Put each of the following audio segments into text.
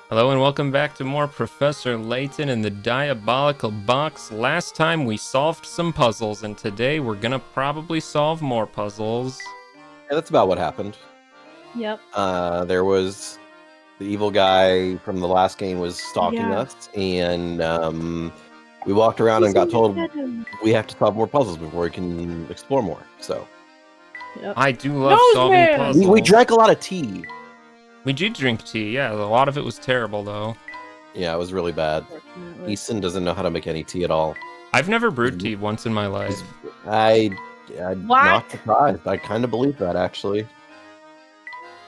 Hello and welcome back to more Professor Layton in the Diabolical Box. Last time we solved some puzzles, and today we're gonna probably solve more puzzles. Yeah, that's about what happened. Yep. There was the evil guy from the last game was stalking us, and we walked around and got told we have to solve more puzzles before we can explore more. So, Yep. I do love solving puzzles. we drank a lot of tea. We did drink tea, yeah. A lot of it was terrible, though. Yeah, it was really bad. Easton doesn't know how to make any tea at all. I've never brewed tea once in my life. I'm What? not surprised. I kind of believe that, actually.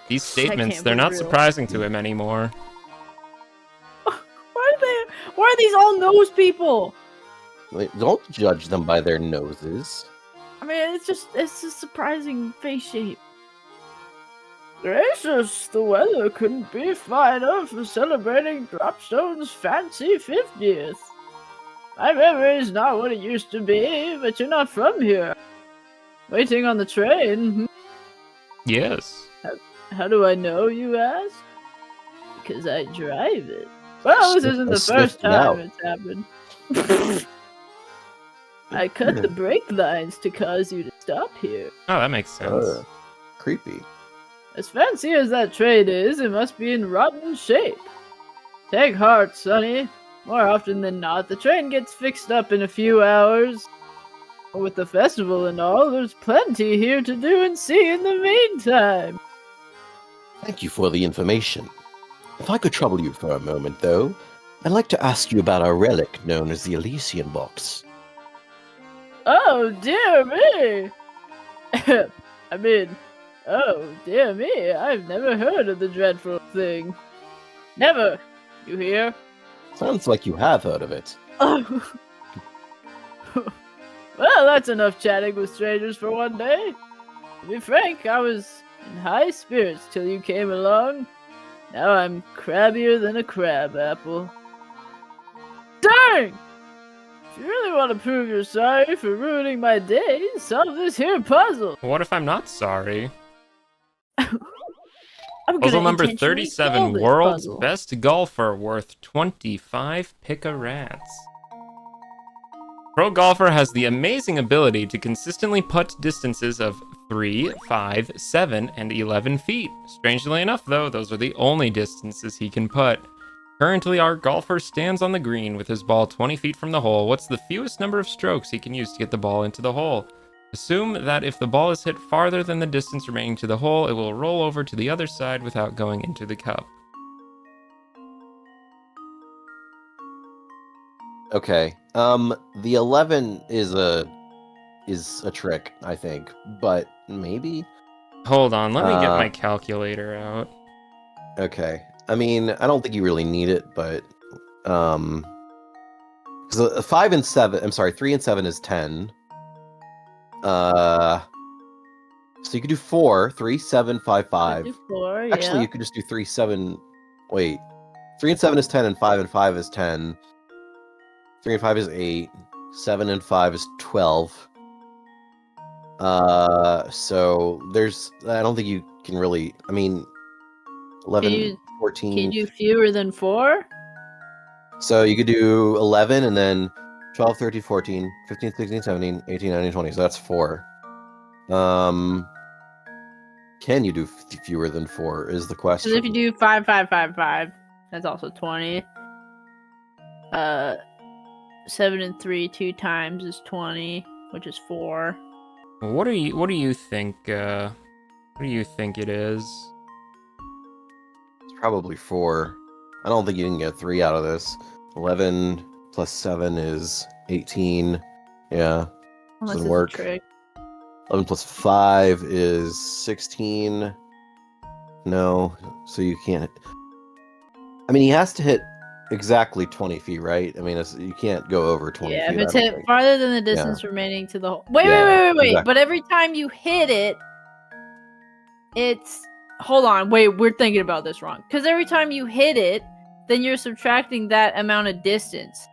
These statements, can't they're be not real. surprising to him anymore. Why are these all nose people? Wait, don't judge them by their noses. I mean, it's a surprising face shape. Gracious, the weather couldn't be finer for celebrating Dropstone's fancy 50th. My memory's not what it used to be, but you're not from here. Waiting on the train. Yes. How do I know, you ask? Because I drive it. Well, this isn't the first time it's happened. I cut the brake lines to cause you to stop here. Oh, that makes sense. Creepy. As fancy as that train is, it must be in rotten shape. Take heart, Sonny. More often than not, the train gets fixed up in a few hours. With the festival and all, there's plenty here to do and see in the meantime. Thank you for the information. If I could trouble you for a moment, though, I'd like to ask you about a relic known as the Elysian Box. Oh, dear me! Oh, dear me, I've never heard of the dreadful thing. Never! You hear? Sounds like you have heard of it. Oh. Well, that's enough chatting with strangers for one day. To be frank, I was in high spirits till you came along. Now I'm crabbier than a crab apple. Dang! If you really want to prove you're sorry for ruining my day, solve this here puzzle. What if I'm not sorry? I'm Puzzle gonna number intentionally 37, fail this World's puzzle. Best Golfer, worth 25 pick-a-rats. Pro golfer has the amazing ability to consistently putt distances of 3, 5, 7, and 11 feet. Strangely enough, though, those are the only distances he can putt. Currently, our golfer stands on the green with his ball 20 feet from the hole. What's the fewest number of strokes he can use to get the ball into the hole? Assume that if the ball is hit farther than the distance remaining to the hole, it will roll over to the other side without going into the cup. Okay. The 11 is a trick, I think, but maybe. Hold on, let me get my calculator out. Okay. I mean, I don't think you really need it, but because 5 and 7, I'm sorry, 3 and 7 is 10. So you could do 4, 3, 7, 5, 5. Do 4, Actually, yeah. you could just do 3, 7. Wait, 3 and 7 is 10, and 5 is 10. 3 and 5 is 8. 7 and 5 is 12. So there's, I don't think you can really, I mean, 11, 14. Can you do fewer than 4? So you could do 11 and then 12, 13, 14, 15, 16, 17, 18, 19, 20. So that's 4. Can you do fewer than 4 is the question. Because if you do 5, 5, 5, 5, that's also 20. 7 and 3 2 times is 20, which is 4. What do you think? What do you think it is? It's probably 4. I don't think you can get 3 out of this. 11 plus 7 is 18. Yeah, Unless doesn't it's work. a trick. 11 plus 5 is 16. No, so you can't. I mean, he has to hit exactly 20 feet, right? I mean, you can't go over 20 feet. Yeah, if it's I don't hit think. farther than the distance remaining to the hole. Wait. Exactly. But every time you hit it, it's... Hold on, wait, we're thinking about this wrong. Because every time you hit it, then you're subtracting that amount of distance.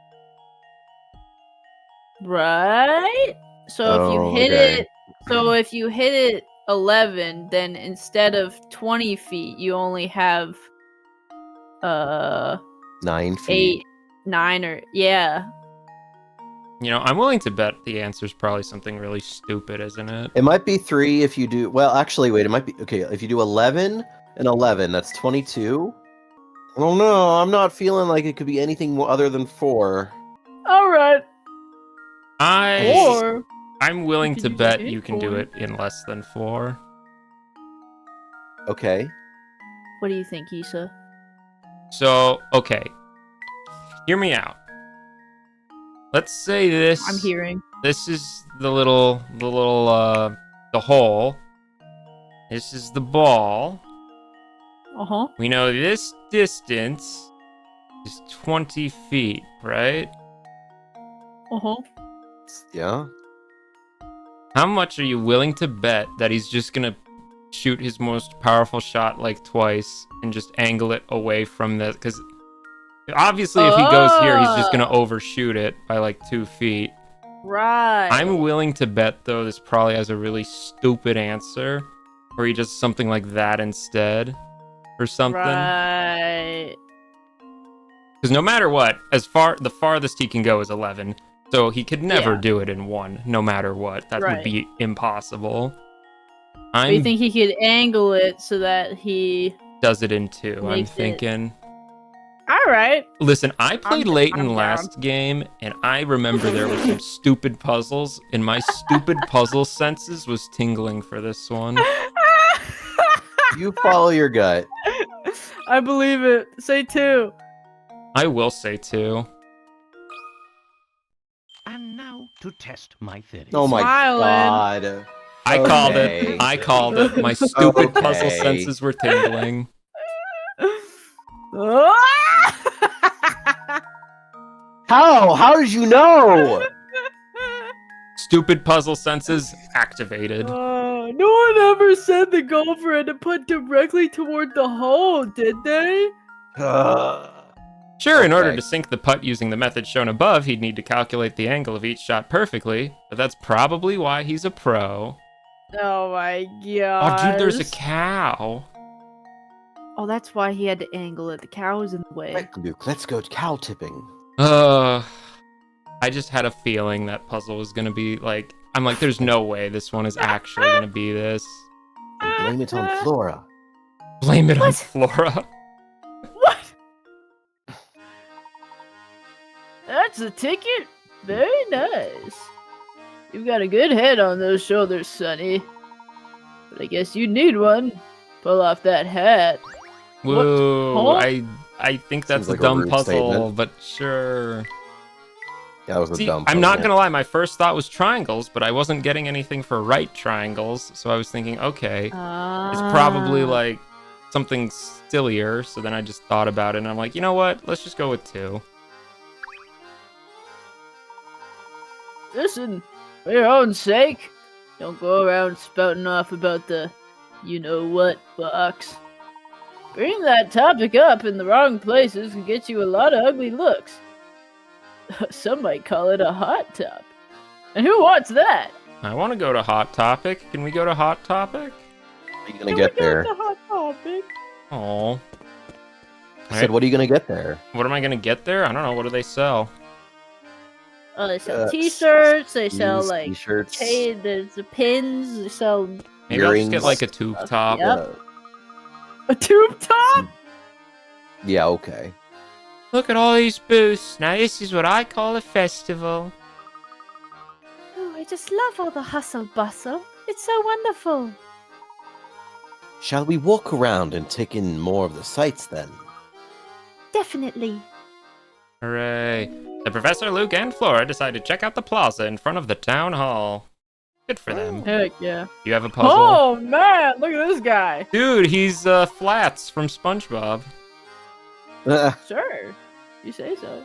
Right? So if you hit it... So if you hit it 11, then instead of 20 feet, you only have Uh, 9 feet. 8, 9, or yeah. You know, I'm willing to bet the answer's probably something really stupid, isn't it? It might be 3 if you do. Well, actually, wait. It might be okay if you do 11 and 11. That's 22. I don't know. I'm not feeling like it could be anything other than 4. All right. I'm Or willing you to could use bet an you can do acorn. it in less than 4. Okay. what do you think, Issa? So, okay. Hear me out. Let's say this I'm hearing. this is the hole. This is the ball. Uh-huh. We know this distance is 20 feet, right? Uh-huh. Yeah. How much are you willing to bet that he's just gonna shoot his most powerful shot like twice and just angle it away from the... Because obviously if he goes here, he's just gonna overshoot it by like 2 feet. Right. I'm willing to bet, though, this probably has a really stupid answer, where he does something like that instead, or something. Right. Because no matter what, the farthest he can go is 11, so he could never Yeah. do it in 1, no matter what. That would Right. be impossible. But you think he could angle it so that he does it in 2, I'm makes it- thinking. All right. Listen, I played I'm Layton down. last game, and I remember there were some stupid puzzles, and my stupid puzzle senses was tingling for this one. You follow your gut. I believe it. Say 2. I will say 2. And now to test my theory. Oh my Smiling. god. I called Okay. it. I called it. My stupid puzzle Okay. senses were tingling. How? How did you know? Stupid puzzle senses activated. No one ever said the golfer had to put directly toward the hole, did they? Sure, in order Okay. to sink the putt using the method shown above, he'd need to calculate the angle of each shot perfectly, but that's probably why he's a pro. Oh my Oh, god. dude, there's a cow. Oh, that's why he had to angle it. The cow was in the way. Right, Luke, let's go cow tipping. I just had a feeling that puzzle was gonna be like... I'm like, there's no way this one is actually gonna be this. And blame it on Flora. Blame it on What? Flora. What? That's a ticket? Very nice. You've got a good head on those shoulders, Sonny. But I guess you need one. Pull off that hat. Whoa, Huh? I think that's Seems a like a dumb rude puzzle, statement. but sure. That was a See, dumb I'm not puzzle. gonna lie, my first thought was triangles, but I wasn't getting anything for right triangles, so I was thinking, okay, it's probably like something sillier, so then I just thought about it, and I'm like, you know what, let's just go with 2. Listen, for your own sake, don't go around spouting off about the you-know-what box. Bringing that topic up in the wrong places can get you a lot of ugly looks. Some might call it a hot tub. And who wants that? I want to go to Hot Topic. Can we go to Hot Topic? What are you gonna get there? Hot topic? Oh. I said, what are you gonna get there? What am I gonna get there? I don't know. What do they sell? Oh, they sell Uh, t-shirts. They sell These like t-shirts. there's the pins. They sell Maybe I'll just get Earrings. like a tube top. Yep. a tube top. Yeah, okay. Look at all these booths. Now this is what I call a festival. Oh, I just love all the hustle bustle. It's so wonderful. Shall we walk around and take in more of the sights then? Definitely. Hooray. The Professor, Luke, and Flora decide to check out the plaza in front of the town hall. Good for them. Heck yeah. You have a puzzle? Oh man, look at this guy. Dude, he's Flats from SpongeBob. Sure, you say so.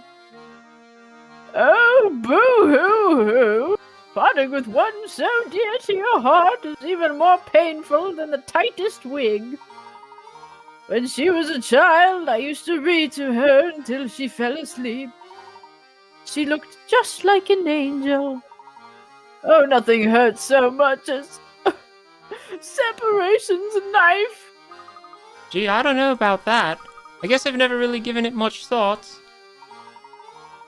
Oh, boo-hoo-hoo! Parting with one so dear to your heart is even more painful than the tightest wig. When she was a child, I used to read to her until she fell asleep. She looked just like an angel. Oh, nothing hurts so much as separation's knife. Gee, I don't know about that. I guess I've never really given it much thought.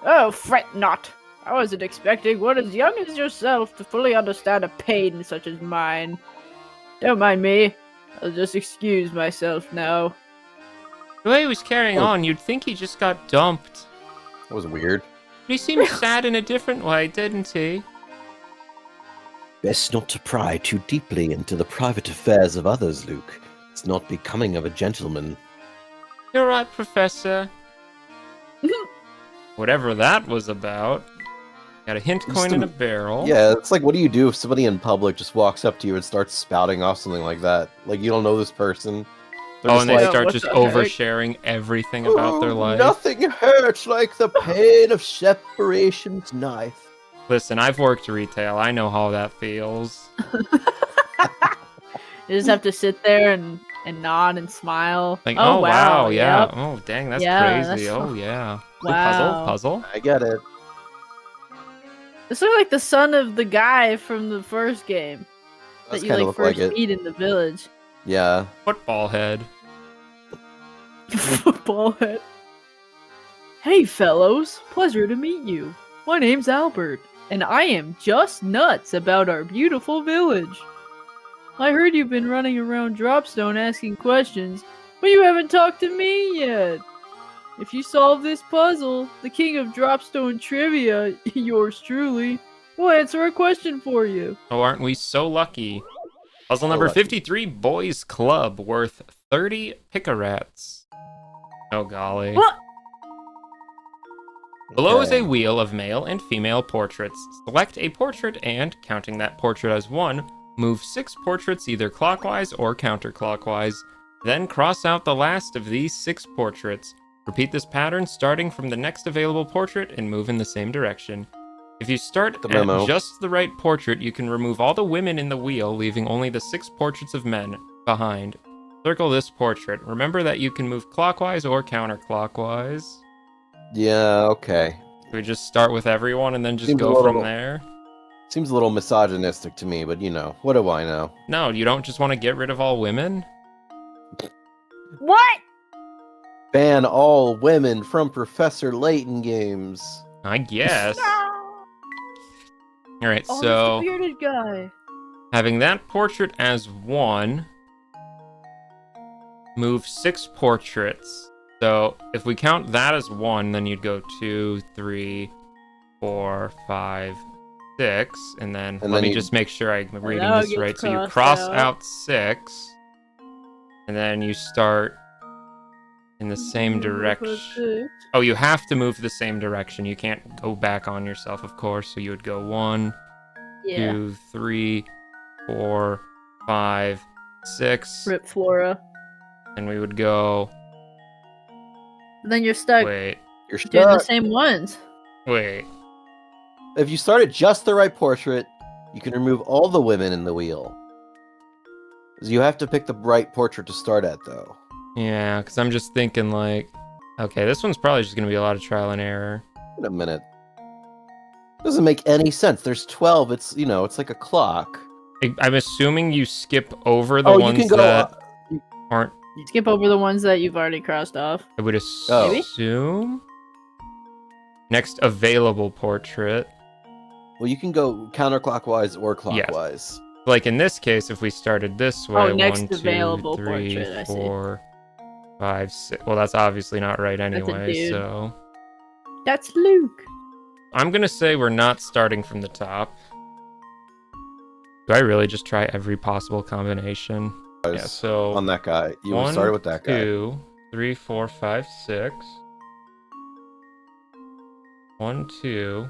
Oh, fret not. I wasn't expecting one as young as yourself to fully understand a pain such as mine. Don't mind me. I'll just excuse myself now. The way he was carrying Oh. on, you'd think he just got dumped. That was weird. But he seemed sad in a different way, didn't he? Best not to pry too deeply into the private affairs of others, Luke. It's not becoming of a gentleman. You're right, Professor. Whatever that was about. Got a hint Just coin in a- a barrel. Yeah, it's like, what do you do if somebody in public just walks up to you and starts spouting off something like that? Like, you don't know this person. They're Oh, just and they like, start what just the heck? oversharing everything about their "Oh, life. Nothing hurts like the pain of separation's knife. Listen, I've worked retail. I know how that feels. You just have to sit there and nod and smile. Like, oh, wow, yeah. yep. Oh, dang, that's Yeah, crazy. that's- Oh, yeah. Ooh, Wow. Puzzle? I get it. This looks like the son of the guy from the first game Does that you kind of like look like first it. meet in the village. Yeah. Football head. Football head. Hey, fellows. Pleasure to meet you. My name's Albert, and I am just nuts about our beautiful village. I heard you've been running around Dropstone asking questions, but you haven't talked to me yet. If you solve this puzzle, the king of Dropstone trivia, yours truly, will answer a question for you. Oh, aren't we so lucky? Puzzle number lucky. 53, Boys Club, worth 30 Picarats. Oh, golly. What? Below is a Okay. wheel of male and female portraits. Select a portrait and, counting that portrait as one, move 6 portraits either clockwise or counterclockwise. Then cross out the last of these 6 portraits. Repeat this pattern starting from the next available portrait and move in the same direction. If you start The at memo. just the right portrait, you can remove all the women in the wheel, leaving only the 6 portraits of men behind. Circle this portrait. Remember that you can move clockwise or counterclockwise. Yeah, okay. We just start with everyone and then just Seems a go little- from there. Seems a little misogynistic to me, but you know, what do I know? No, you don't just want to get rid of all women? What? Ban all women from Professor Layton games. I guess. No! Alright, Oh, so it's the bearded guy. having that portrait as 1, move 6 portraits. So if we count that as 1, then you'd go 2, 3, 4, 5, 6, and then And let then me you- just make sure I'm reading now it this gets right. So you crossed cross out. out 6, and then you start in the same direction. Oh, you have to move the same direction. You can't go back on yourself, of course. So you would go 1, Yeah. 2, 3, 4, 5, 6, Rip Flora. and we would go. And then you're stuck You're doing the stuck. same ones. Wait. If you start at just the right portrait, you can remove all the women in the wheel. You have to pick the right portrait to start at, though. Yeah, because I'm just thinking like, okay, this one's probably just gonna be a lot of trial and error. Wait a minute. Doesn't make any sense. There's 12. It's, you know, it's like a clock. I'm assuming you skip over the Oh, you ones can go. that aren't. Skip over the ones that you've already crossed off. I would Oh. Maybe? assume. Next available portrait. Well, you can go counterclockwise or clockwise. Like in this case, if we started this way, Oh, next 1, 2, available 3, portrait, I see. 4, 5, 6. Well, that's obviously not right a anyway. dude. So That's Luke. I'm gonna say we're not starting from the top. Do I really just try every possible combination? Yeah. So On that guy. You 1, started with that guy. 2, 3, 4, 5, 6. 1, 2,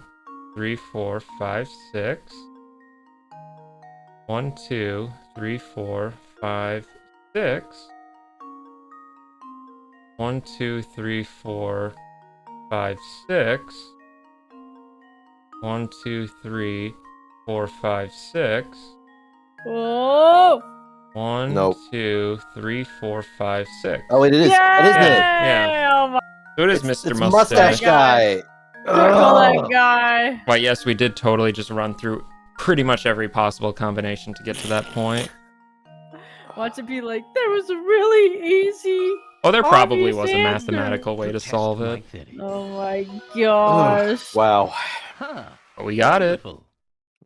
3, 4, 5, 6. 1, 2, 3, 4, 5, 6. 1, 2, 3, 4, 5, 6. 1, 2, 3, 4, 5, 6. Oh! 1, Nope. 2, 3, 4, 5, 6. Oh, it is. It is it. Yeah. Oh my So it is It's Mr. mustache guy. Circle Ugh. that guy. Why, yes, we did totally just run through pretty much every possible combination to get to that point. Watch it be like, there was a really easy Oh, there probably Obvious was a answer. mathematical way to test solve my it. theory. Oh my gosh. Wow. Huh. But we got it. Wonderful.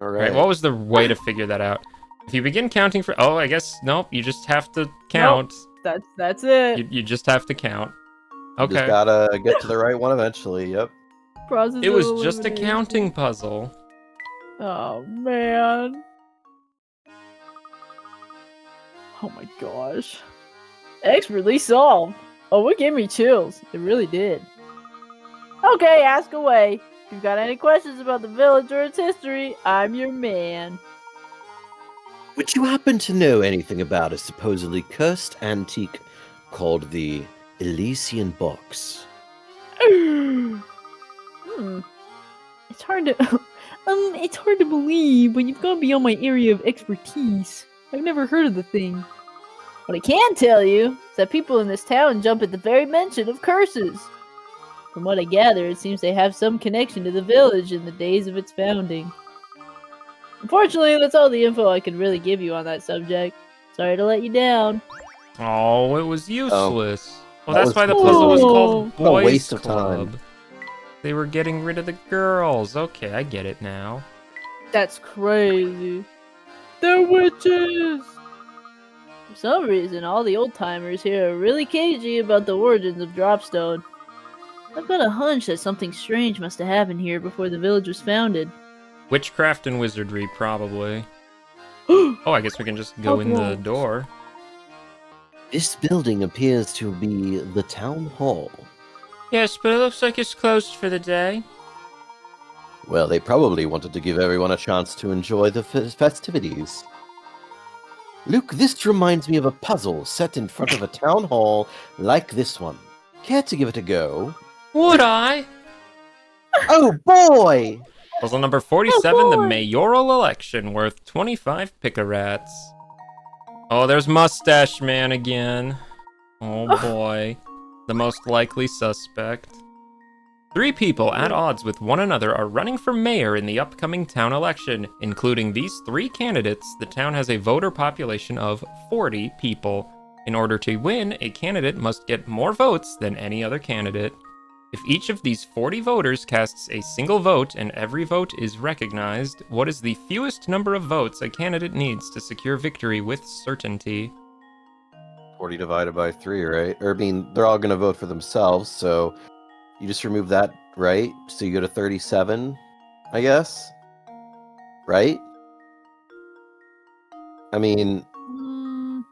All Right, right. what was the way to figure that out? If you begin counting for... Oh, I guess... Nope, you just have to count. That's it. You just have to count. You just Okay. gotta get to the right one eventually. Yep. Process It of was just a elimination. counting puzzle. Oh man. Oh my gosh. Expertly solved. Oh, it gave me chills. It really did. Okay, ask away. If you've got any questions about the village or its history, I'm your man. Would you happen to know anything about a supposedly cursed antique called the Elysian Box? Hmm. It's hard to it's hard to believe, but you've gone beyond my area of expertise. I've never heard of the thing. What I can tell you is that people in this town jump at the very mention of curses. From what I gather, it seems they have some connection to the village in the days of its founding. Unfortunately, that's all the info I can really give you on that subject. Sorry to let you down. Oh, it was useless. Well, that that's was why the puzzle was Oh. called What a Boys waste of Club. time. They were getting rid of the girls. Okay, I get it now. That's crazy. They're witches! For some reason, all the old timers here are really cagey about the origins of Dropstone. I've got a hunch that something strange must have happened here before the village was founded. Witchcraft and wizardry, probably. Oh, I guess we can just go in the Hogwarts. door. This building appears to be the town hall. Yes, but it looks like it's closed for the day. Well, they probably wanted to give everyone a chance to enjoy the festivities. Luke, this reminds me of a puzzle set in front of a town hall like this one. Care to give it a go? Would I? Oh boy! Puzzle number 47, the boy. mayoral election, worth 25 picarats. Oh, there's Mustache Man again. Oh boy. The most likely suspect. 3 people at odds with one another are running for mayor in the upcoming town election. Including these 3 candidates, the town has a voter population of 40 people. In order to win, a candidate must get more votes than any other candidate. If each of these 40 voters casts a single vote and every vote is recognized, what is the fewest number of votes a candidate needs to secure victory with certainty? 40 divided by 3, right? Or, I mean, they're all going to vote for themselves, so you just remove that, right? So you go to 37, I guess? Right? I mean, Mm.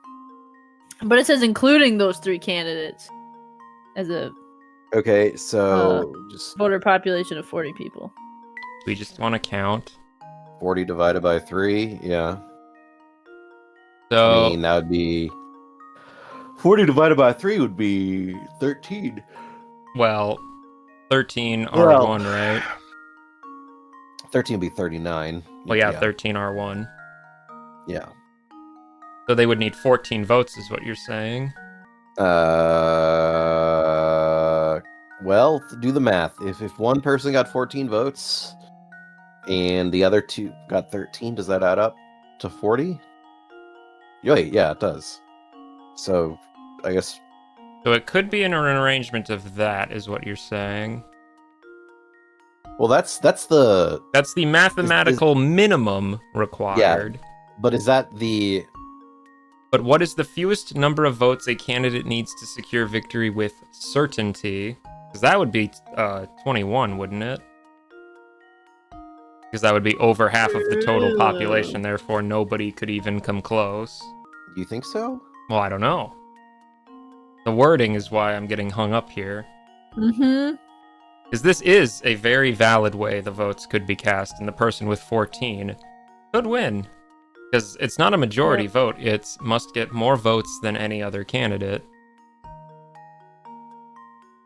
But it says including those 3 candidates as a okay, so just voter population of 40 people. We just want to count. 40 divided by 3, yeah. So, I mean, that would be 40 divided by 3 would be 13. well, 13 Well, R1, right? 13 would be 39. Well, yeah, 13 R1. Yeah. So they would need 14 votes, is what you're saying. Well, do the math. If one person got 14 votes and the other 2 got 13, does that add up to 40? Yeah, it does. So, I guess So it could be an arrangement of that, is what you're saying. well, that's the That's the mathematical minimum required. but is that the But what is the fewest number of votes a candidate needs to secure victory with certainty? Because that would be 21, wouldn't it? Because that would be over half of the total population, therefore nobody could even come close. do you think so? Well, I don't know. The wording is why I'm getting hung up here. Mm-hmm. Because this is a very valid way the votes could be cast, and the person with 14 could win. Because it's not a majority vote, it's must get more votes than any other candidate.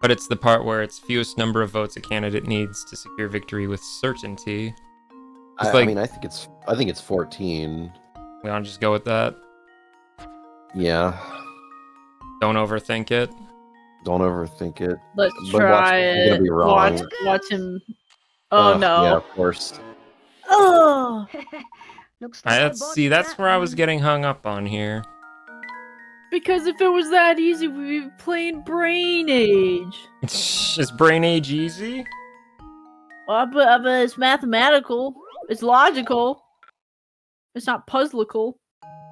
But it's the part where it's fewest number of votes a candidate needs to secure victory with certainty. It's I like- mean, I think it's 14. We want to just go with that? Yeah. Don't overthink it. Don't overthink it. Let's But try watch, you're gonna it. be wrong. Watch him. Oh no. Yeah, of course. Oh, Looks like I Let's bought see, that's that where I was one. getting hung up on here. Because if it was that easy, we'd be playing Brain Age. Is Brain Age easy? But it's mathematical. It's logical. It's not puzzlical.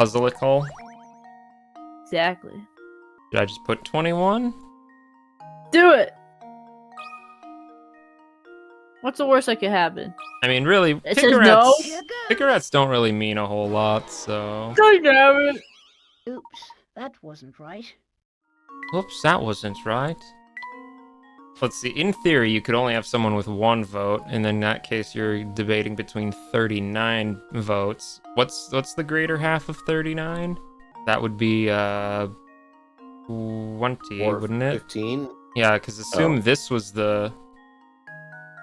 Puzzleical? Exactly. Did I just put 21? Do it. What's the worst that could happen? I mean, really, It says no. Picarats don't really mean a whole lot, so... God damn it. Oops, that wasn't right. Oops, that wasn't right. Let's see, in theory, you could only have someone with 1 vote, and in that case, you're debating between 39 votes. What's the greater half of 39? That would be, 20, Or wouldn't it? 15? Yeah, because assume this was the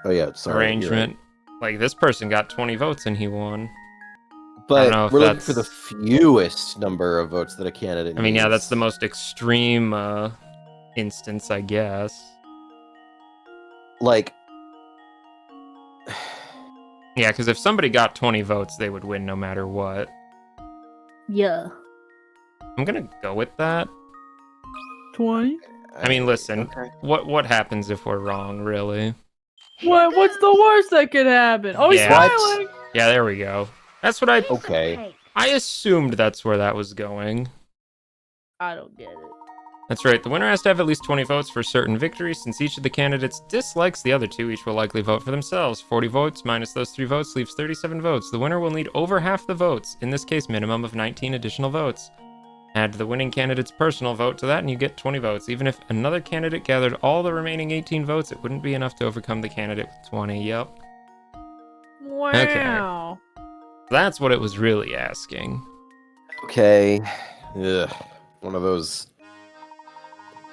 Oh, yeah, sorry. you're arrangement. Like, this person got 20 votes and he won. right. I But don't know if we're looking for the that's- fewest number of votes that a candidate I mean, yeah, that's needs. the most extreme, instance, I guess. Like, Yeah, because if somebody got 20 votes, they would win no matter what. Yeah. I'm gonna go with that. 20? I mean, listen, okay. what happens if we're wrong, really? What's the worst that could happen? Oh, he's Yeah. smiling! Yeah, there we go. That's what I Okay. assumed that's where that was going. I don't get it. That's right, the winner has to have at least 20 votes for certain victory. Since each of the candidates dislikes the other two, each will likely vote for themselves. 40 votes minus those 3 votes leaves 37 votes. The winner will need over half the votes, in this case, minimum of 19 additional votes. Add the winning candidate's personal vote to that and you get 20 votes. Even if another candidate gathered all the remaining 18 votes, it wouldn't be enough to overcome the candidate with 20. Yep. Wow. That's what it was really asking. Okay. Ugh. One of those.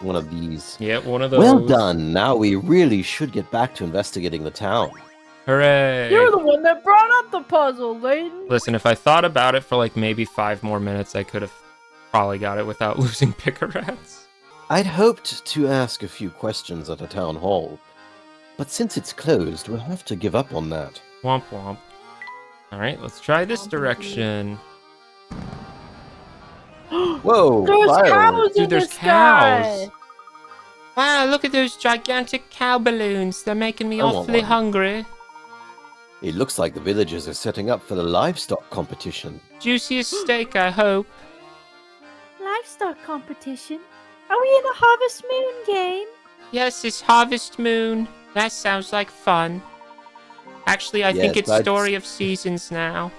One of these. Yeah, one of those. Well done. Now we really should get back to investigating the town. Hooray! You're the one that brought up the puzzle, Layton. Listen, if I thought about it for like maybe 5 more minutes, I could have probably got it without losing Picarats. I'd hoped to ask a few questions at a town hall, but since it's closed, we'll have to give up on that. Womp womp. Alright, let's try this direction. Whoa! There's fireworks. cows Dude, in there's the sky. cows. Wow, look at those gigantic cow balloons. They're making me I want awfully one. hungry. It looks like the villagers are setting up for the livestock competition. Juiciest steak, I hope. Livestock competition? Are we in a Harvest Moon game? Yes, it's Harvest Moon. That sounds like fun. Actually, I think Yes, it's that's- Story of Seasons now.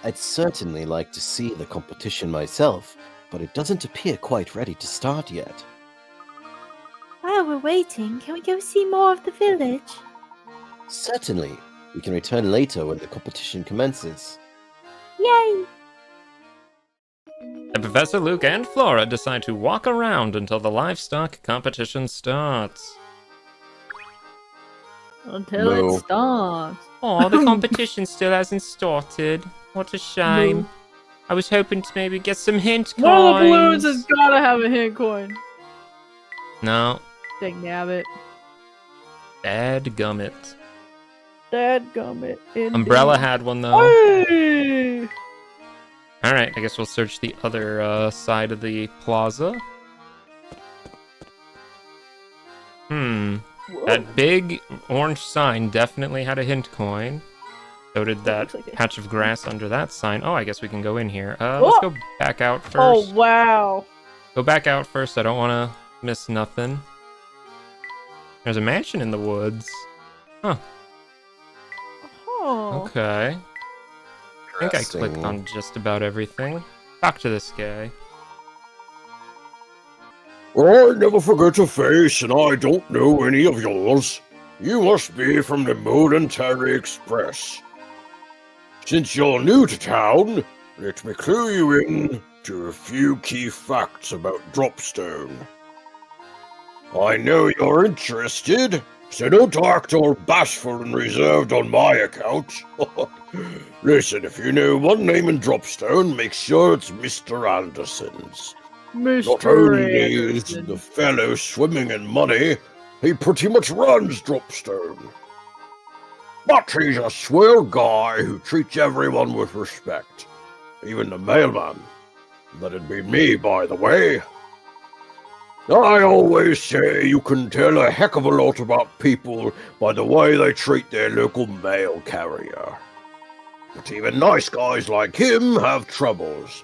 I'd certainly like to see the competition myself, but it doesn't appear quite ready to start yet. While we're waiting, can we go see more of the village? Certainly. We can return later when the competition commences. Yay! And Professor Luke and Flora decide to walk around until the livestock competition starts. Until No. it starts. Oh, the competition still hasn't started. What a shame. No. I was hoping to maybe get some hint coins. One of the balloons has gotta have a hint coin. No. Dang nabbit. Dadgummit. Dadgummit. Umbrella had one though. Hey! Alright, I guess we'll search the other side of the plaza. Whoa. That big orange sign definitely had a hint coin. So did that looks like it. patch of grass under that sign. Oh, I guess we can go in here. Let's Oh! go back out first. Oh, wow. Go back out first. I don't want to miss nothing. There's a mansion in the woods. Oh. Okay. I think I clicked Interesting. on just about everything. Talk to this guy. I never forget a face, and I don't know any of yours. You must be from the Momentary Express. Since you're new to town, let me clue you in to a few key facts about Dropstone. I know you're interested, so don't act all bashful and reserved on my account. Listen, if you know one name in Dropstone, make sure it's Mr. Anderson's. Not Mr. only is Anderson. the fellow swimming in money, he pretty much runs Dropstone. But he's a swell guy who treats everyone with respect. even the mailman. That'd be me, by the way. I always say you can tell a heck of a lot about people by the way they treat their local mail carrier. But even nice guys like him have troubles.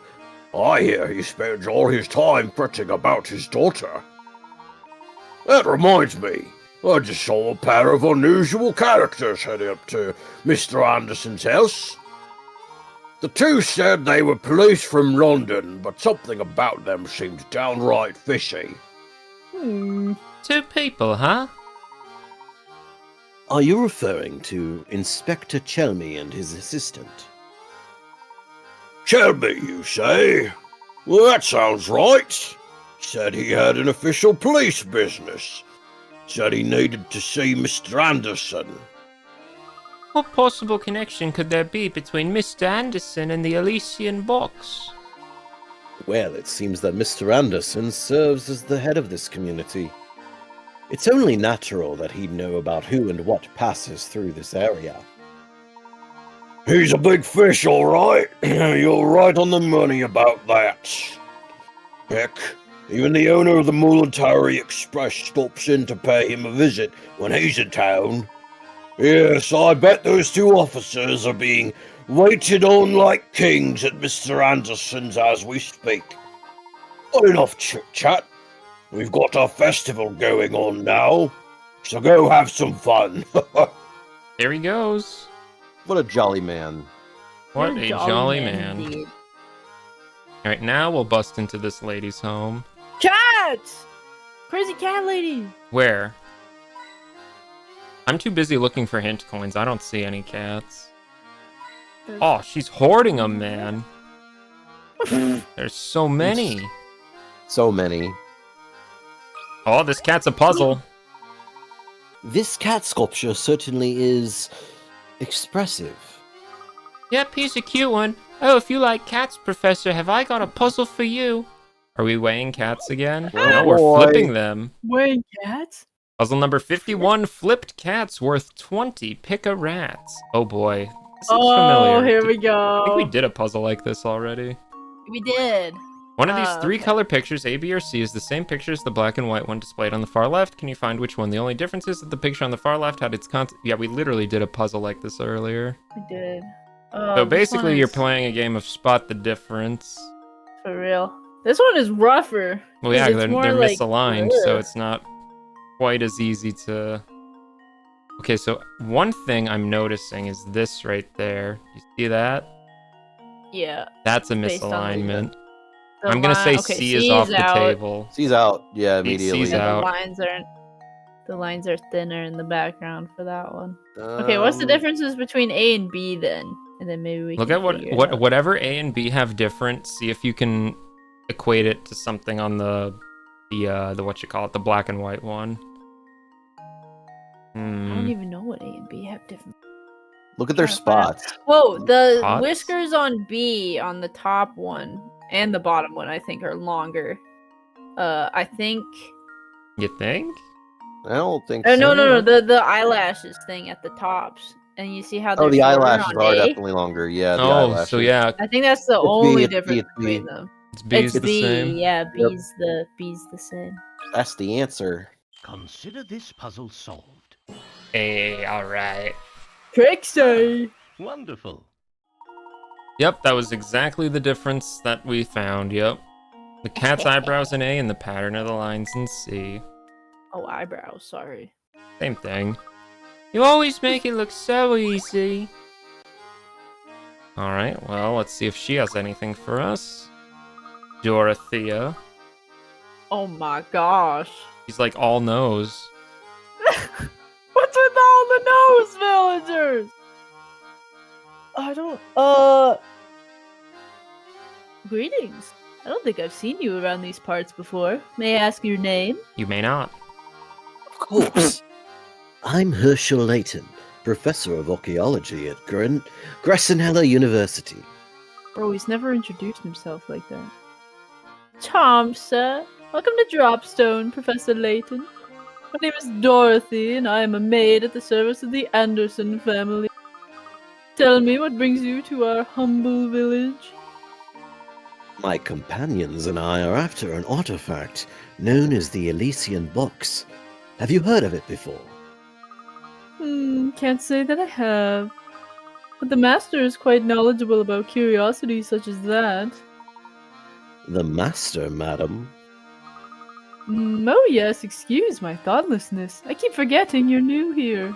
I hear he spends all his time fretting about his daughter. That reminds me, I just saw a pair of unusual characters heading up to Mr. Anderson's house. The two said they were police from London, but something about them seemed downright fishy. Two people, huh? Are you referring to Inspector Chelmy and his assistant? Shelby, you say? Well, that sounds right. Said he had an official police business. Said he needed to see Mr. Anderson. What possible connection could there be between Mr. Anderson and the Elysian box? Well, it seems that Mr. Anderson serves as the head of this community. It's only natural that he'd know about who and what passes through this area. He's a big fish, all right. You're right on the money about that. Heck, even the owner of the Military Express stops in to pay him a visit when he's in town. Yes, I bet those two officers are being waited on like kings at Mr. Anderson's as we speak. Enough chit-chat. We've got a festival going on now, so go have some fun. There he goes. What a jolly man. What You're a jolly man. indeed. Alright, now we'll bust into this lady's home. Cats! Crazy cat lady! Where? I'm too busy looking for hint coins. I don't see any cats. Oh, she's hoarding them, man. There's so many. So many. Oh, this cat's a puzzle. This cat sculpture certainly is expressive. Yep, he's a cute one. Oh, if you like cats, Professor, have I got a puzzle for you? Are we weighing cats again? Oh, No, we're boy. flipping them. Wait, cats? Puzzle number 51, flipped cats worth 20. Pick a rats. Oh boy. This looks Oh, familiar. here we I go. think we did a puzzle like this already. We did. One of these three Okay. color pictures, A, B, or C, is the same picture as the black and white one displayed on the far left. Can you find which one? The only difference is that the picture on the far left had its content. Yeah, we literally did a puzzle like this earlier. We did. So This basically, one you're is playing a game of spot the difference. For real. This one is rougher. Well, yeah, 'cause it's they're more like- misaligned, so ugh. it's not quite as easy to... Okay, so one thing I'm noticing is this right there. You see that? Yeah. That's a Based on the- misalignment. The I'm gonna say line- okay, C is off the out. table. He's out. Yeah, He immediately. sees Yeah, out. the lines are thinner in the background for that one. Okay, what's the differences between A and B then? And then maybe we Look can at figure it out. whatever A and B have different. See if you can equate it to something on the what you call it, the black and white one. I don't Hmm. even know what A and B have different. Look at their Trying to find out. spots. Whoa, the Spots? whiskers on B on the top one and the bottom one I think are longer. I think. You think? I don't think Oh so. no, the eyelashes thing at the tops, and you see how they're Oh, the shorter eyelashes on are A? definitely longer. Yeah, the Oh, eyelashes. so yeah, I think that's the It's B, only it's B, difference it's B. between them. it's B It's is the B, same. yeah. B's the same. That's the answer. Consider this puzzle solved. Hey, all right. Trixie. Wonderful. Yep, that was exactly the difference that we found. Yep, the cat's eyebrows in A and the pattern of the lines in C. Oh, eyebrows. Sorry. Same thing. You always make it look so easy. Alright, well, let's see if she has anything for us. Dorothea. Oh my gosh. She's like all nose. What's with all the nose villagers? I don't. Greetings. I don't think I've seen you around these parts before. May I ask your name? You may not. Of course. I'm Herschel Layton, Professor of Archaeology at Grassanella University. Bro, he's never introduced himself like that. Charmed, sir. Welcome to Dropstone, Professor Layton. My name is Dorothy, and I am a maid at the service of the Anderson family. Tell me what brings you to our humble village. My companions and I are after an artifact known as the Elysian Box. Have you heard of it before? Can't say that I have. But the master is quite knowledgeable about curiosities such as that. The Master, madam. Oh yes, excuse my thoughtlessness. I keep forgetting you're new here.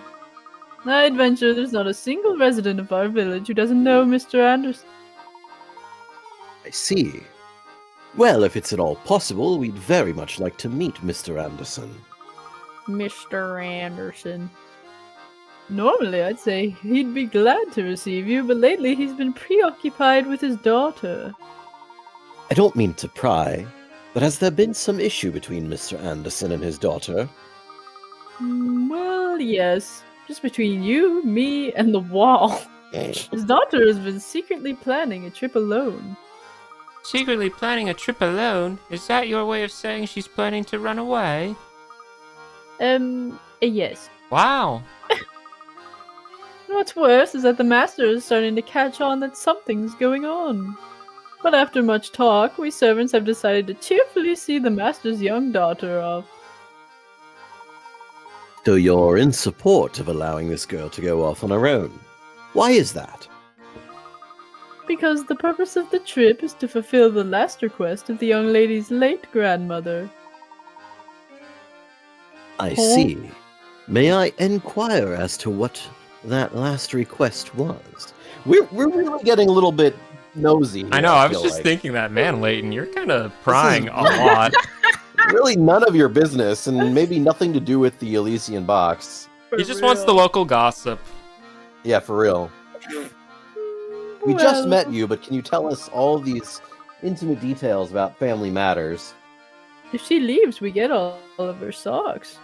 I'd venture there's not a single resident of our village who doesn't know Mr. Anderson. I see. Well, if it's at all possible, we'd very much like to meet Mr. Anderson. Mr. Anderson. Normally, I'd say he'd be glad to receive you, but lately he's been preoccupied with his daughter. I don't mean to pry, but has there been some issue between Mr. Anderson and his daughter? Well, yes. Just between you, me, and the wall. His daughter has been secretly planning a trip alone. Secretly planning a trip alone? Is that your way of saying she's planning to run away? Yes. Wow. What's worse is that the master is starting to catch on that something's going on. But after much talk, we servants have decided to cheerfully see the master's young daughter off. So you're in support of allowing this girl to go off on her own. Why is that? Because the purpose of the trip is to fulfill the last request of the young lady's late grandmother. I see. May I inquire as to what that last request was? We're really getting a little bit nosy here, I know, I was feel just like. thinking that, man, Layton, you're kind of prying a lot. Really none of your business, and maybe nothing to do with the Elysian Box. He just wants the local gossip. Yeah, for real. We just met you, but can you tell us all these intimate details about family matters? If she leaves, we get all of her socks.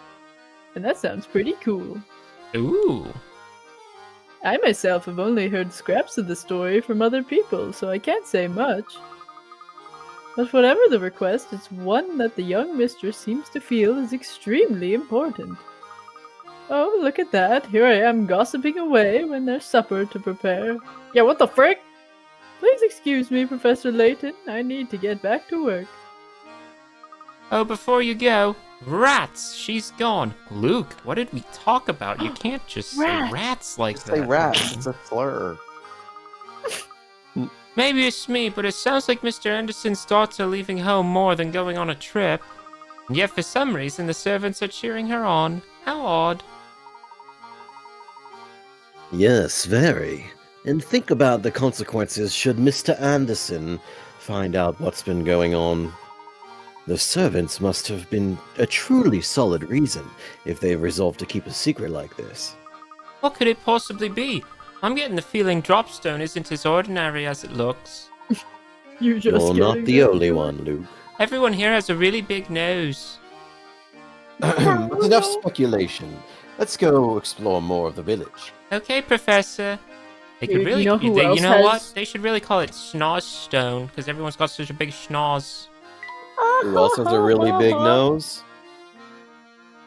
And that sounds pretty cool. Ooh. I myself have only heard scraps of the story from other people, so I can't say much. But whatever the request, it's one that the young mistress seems to feel is extremely important. Oh, look at that. Here I am gossiping away when there's supper to prepare. Yeah, what the frick? Please excuse me, Professor Layton. I need to get back to work. Oh, before you go, rats! She's gone. Luke, what did we talk about? You can't just say rats like that. Say rats, it's a slur. Maybe it's me, but it sounds like Mr. Anderson's daughter leaving home more than going on a trip. And yet for some reason the servants are cheering her on. How odd. Yes, very. And think about the consequences should Mr. Anderson find out what's been going on. The servants must have been a truly solid reason if they've resolved to keep a secret like this. What could it possibly be? I'm getting the feeling Dropstone isn't as ordinary as it looks. You're just You're not getting the it. only one, Luke. Everyone here has a really big nose. That's enough speculation. Let's go explore more of the village. Okay, Professor. They could Dude, really, you know who you else know what? has- They should really call it Schnoz Stone, because everyone's got such a big schnoz. Who else has a really big nose?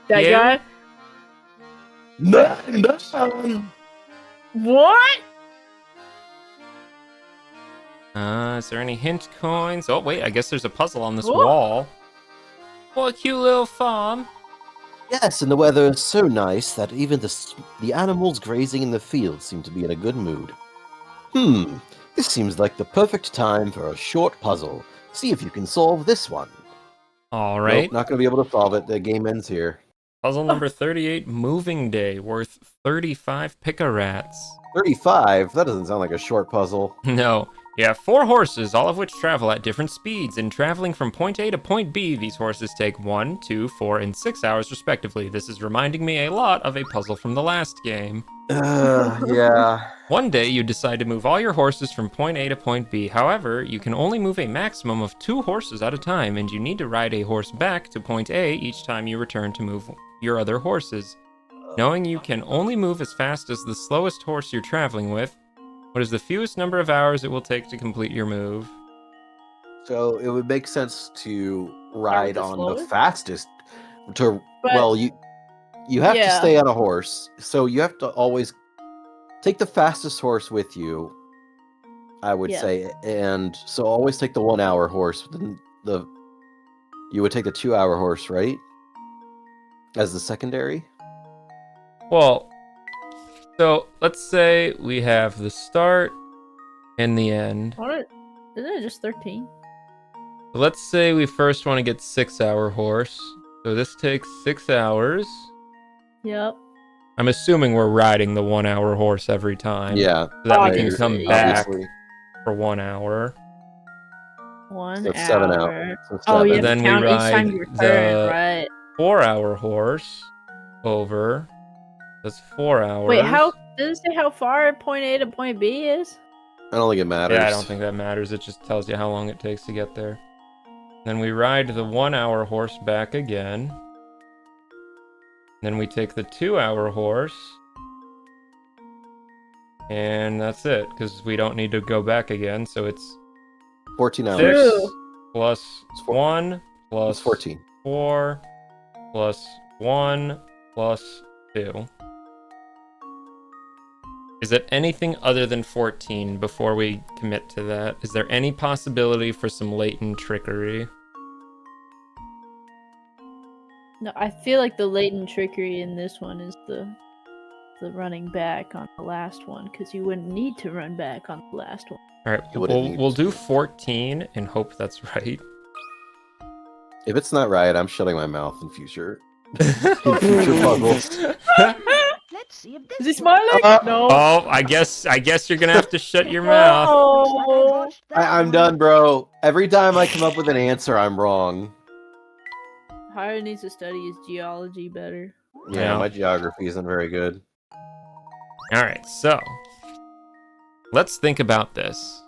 That You? guy? What? Is there any hint coins? Oh, wait, I guess there's a puzzle on this Whoa. wall. What a cute little farm. Yes, and the weather is so nice that even the animals grazing in the fields seem to be in a good mood. This seems like the perfect time for a short puzzle. See if you can solve this one. All right. Nope, not going to be able to solve it. The game ends here. Puzzle number 38, Moving Day, worth 35 picarats. 35? That doesn't sound like a short puzzle. No. You have 4 horses, all of which travel at different speeds. In traveling from point A to point B, these horses take 1, 2, 4, and 6 hours respectively. This is reminding me a lot of a puzzle from the last game. Yeah. One day, you decide to move all your horses from point A to point B. However, you can only move a maximum of 2 horses at a time, and you need to ride a horse back to point A each time you return to move your other horses. Knowing you can only move as fast as the slowest horse you're traveling with, what is the fewest number of hours it will take to complete your move? So it would make sense to ride the on the slowest? fastest. But- You have to Yeah. stay on a horse, so you have to always take the fastest horse with you. I would Yeah. say, and so always take the 1 hour horse. Then you would take the 2 hour horse, right? As the secondary. Well, so let's say we have the start and the end. Isn't it just 13? So let's say we first want to get 6 hour horse. So this takes 6 hours. Yep. I'm assuming we're riding the 1 hour horse every time. Yeah. So that we can Obviously, come yeah. back Obviously. for 1 hour. 1 So it's hour. 7 hours. So Oh, you 7. have to Then we count each time ride you return, the- right? 4 hour horse over. That's 4 hours. Wait, how does it say how far point A to point B is? I don't think it matters. Yeah, I don't think that matters. It just tells you how long it takes to get there. Then we ride the 1 hour horse back again. Then we take the 2 hour horse. And that's it, because we don't need to go back again. So it's 14 hours. 6 True. plus It's 1 It's plus 14. 4 plus 1 plus 2. Is it anything other than 14 before we commit to that? Is there any possibility for some latent trickery? No, I feel like the latent trickery in this one is the running back on the last one, because you wouldn't need to run back on the last one. All right, You wouldn't need we'll to. do 14 and hope that's right. If it's not right, I'm shutting my mouth in future. Future puzzles. Let's see if this Is he smiling? No. Oh, I guess you're gonna have to shut your mouth. Oh. I'm done, bro. Every time I come up with an answer, I'm wrong. Hire needs to study his geology better. Yeah, Yeah. my geography isn't very good. All right, so let's think about this.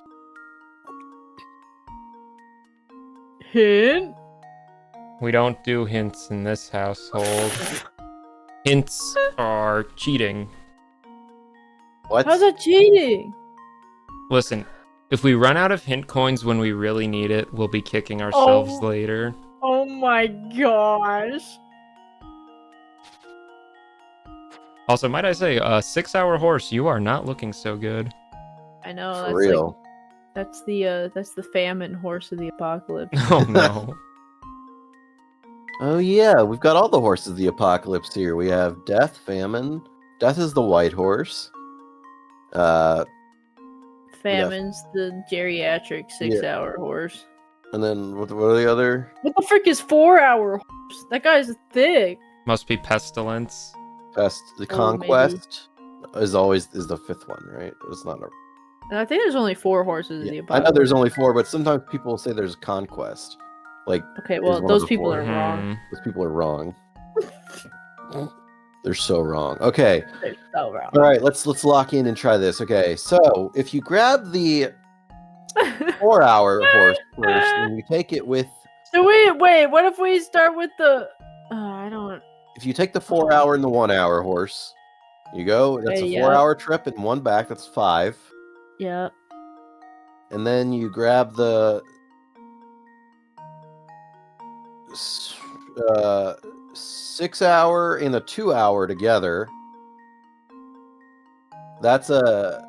Hint. We don't do hints in this household. Hints are cheating. What? How's that cheating? Listen, if we run out of hint coins when we really need it, we'll be kicking ourselves Oh. later. Oh my gosh. Also, might I say, 6 hour horse, you are not looking so good. I know. For That's real. like that's the famine horse of the apocalypse. Oh no. Oh yeah, we've got all the horses of the apocalypse here. We have Death, Famine. Death is the white horse. Famine's the geriatric 6-hour horse. And then what are the other? What the frick is 4-hour horse? That guy's thick. Must be pestilence. Best. The Oh, maybe. Conquest is the fifth one, right? It's not a. And I think there's only 4 horses in the Yeah, I apocalypse. know there's only 4, but sometimes people say there's Conquest. Like Okay, is well, one of those the people 4. are wrong. Hmm. those people are wrong. They're so wrong. Okay. They're so wrong. All right, let's lock in and try this. Okay, so if you grab the 4-hour horse first, and you take it with, So wait, what if we start with the... I don't... if you take the 4-hour and the 1-hour horse, you go. That's Okay, a yeah. 4-hour trip and 1 back. That's 5. Yeah. And then you grab the 6-hour and a 2-hour together. That's a.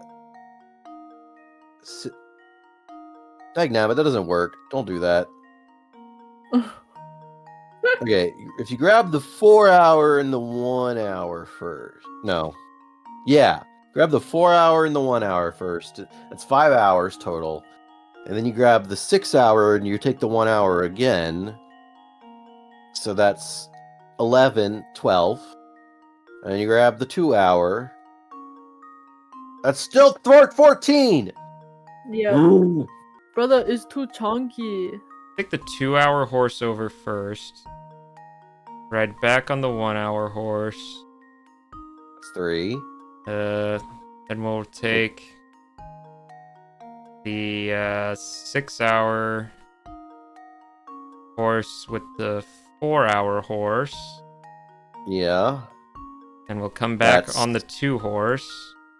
Dagnabbit, that doesn't work. Don't do that. Okay, if you grab the 4-hour and the 1-hour first. No. Yeah. Grab the 4-hour and the 1-hour first. That's 5 hours total. And then you grab the 6-hour and you take the 1 hour again. So that's 11, 12. And you grab the 2-hour. That's still 14! Yeah. Ooh. Brother, it's too chunky. Take the 2-hour horse over first. Ride back on the 1-hour horse. That's 3. Then we'll take the 6-hour horse with the 4-hour horse. Yeah. And we'll come back That's- on the 2 horse.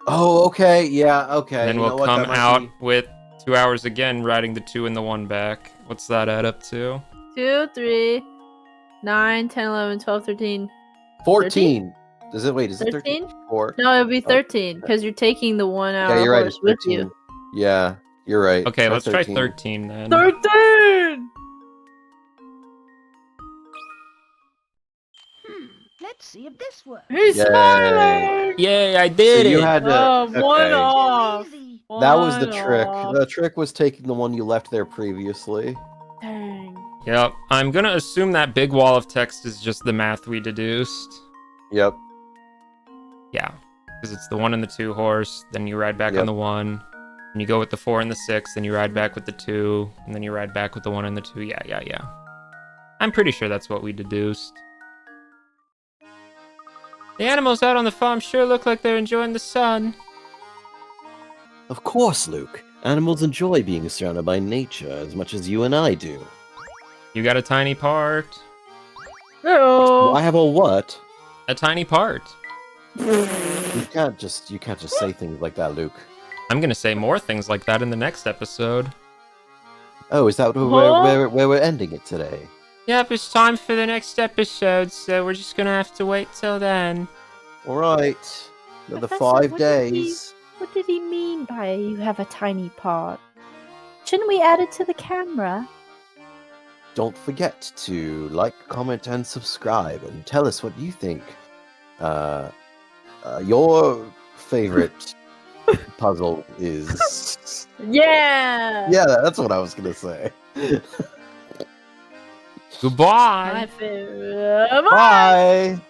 Oh, okay. Yeah, okay. And then You we'll know what? come That might out be- with 2 hours again, riding the 2 and the 1 back. What's that add up to? 2, 3, 9, 10, 11, 12, 13. 14. Does it wait? Is it 13? 13? 4. No, it would be Oh. 13 because you're taking the 1-hour Yeah, you're right. horse It's with 13. you. Yeah. You're right. Okay, let's try 13 then. 13! Let's see if this works. He's Yay. smiling! Yay, I So did you it! had to. Oh, one Okay. off. Easy. That was the One trick. off. The trick was taking the one you left there previously. Dang. Yep, I'm gonna assume that big wall of text is just the math we deduced. Yep. Yeah, because it's the 1 and the 2 horse, then you ride back Yep. on the 1, and you go with the 4 and the 6, then you ride back with the 2, and then you ride back with the 1 and the 2. Yeah. I'm pretty sure that's what we deduced. The animals out on the farm sure look like they're enjoying the sun. Of course, Luke. Animals enjoy being surrounded by nature as much as you and I do. You got a tiny part. Oh. I have a what? A tiny part. You can't just say things like that, Luke. I'm gonna say more things like that in the next episode. Oh, is that Huh? where we're ending it today? Yep, it's time for the next episode, so we're just gonna have to wait till then. All right. Another Professor, 5 what did he- days. What did he mean by you have a tiny part? Shouldn't we add it to the camera? Don't forget to like, comment, and subscribe, and tell us what you think. Your favorite puzzle is. Yeah. Yeah, that's what I was gonna say. Goodbye. My favorite. Bye.